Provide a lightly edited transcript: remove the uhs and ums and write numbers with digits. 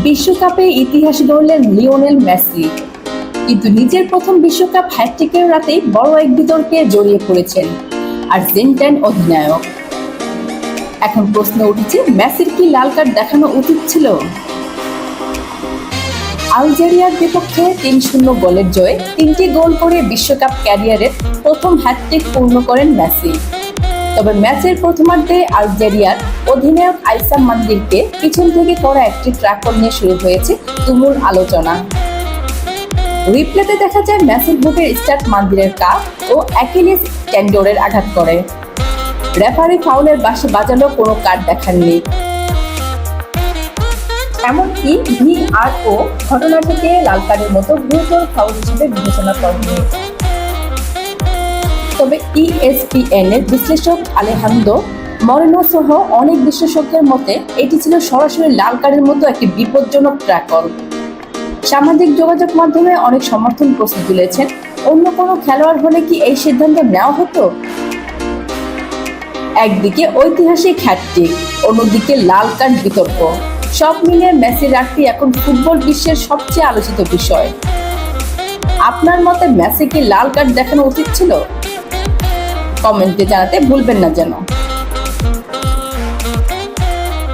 বিশ্বকাপে ইতিহাস গড়লেন লিওনেল মেসি, কিন্তু নিজের প্রথম বিশ্বকাপ হ্যাটট্রিকের রাতেই বড় এক বিতর্কে জড়িয়ে পড়েছেন আর্জেন্টাইন অধিনায়ক। এখন প্রশ্ন উঠেছে, মেসির কি লাল কার্ড দেখানো উচিত ছিল? আলজেরিয়ার বিপক্ষে ৩-০ গোলের জয়ে ৩টি গোল করে বিশ্বকাপ ক্যারিয়ারের প্রথম হ্যাটট্রিক পূর্ণ করেন মেসি। তবে ম্যাচের প্রথমার্ধে আলজেরিয়ার অধিনায়ক আইসাম মান্দিরকে পিছন থেকে করা একটি ট্র্যাকল নিয়ে শুরু হয়েছে তুমুল আলোচনা। রিপ্লেতে দেখা যায় মেসির বুকের স্টাড মান্দিরের কাপ ও অ্যাকিলিস টেন্ডনের আঘাত করে। রেফারি ফাউলের বাঁশি বাজালেও কোনো কার্ড দেখাননি। এমনকি ভিআরও ঘটনাটিকে লাল কার্ডের মতো গুরুতর ফাউল হিসেবে বিবেচনা করেনি। তবে ইএসপিএন এর বিশ্লেষক আলেহান্দ্রো মরেনো সহ অনেক বিশেষজ্ঞের মতে এটি ছিল সরাসরি লাল কার্ডের মতো একটি বিপজ্জনক ট্র্যাকল। সামাজিক যোগাযোগ মাধ্যমে অনেক সমর্থন প্রশ্ন তুলেছেন, অন্য কোনো খেলোয়াড় হলে কি এই সিদ্ধান্ত নেওয়া হতো? একদিকে ঐতিহাসিক হ্যাটট্রিক, অন্যদিকে লাল কার্ড বিতর্ক, সব মিলিয়ে মেসির রাতটি এখন ফুটবল বিশ্বের সবচেয়ে আলোচিত বিষয়। আপনার মতে মেসিকে লাল কার্ড দেখানো উচিত ছিল? কমেন্টে জানাতে ভুলবেন না যেন।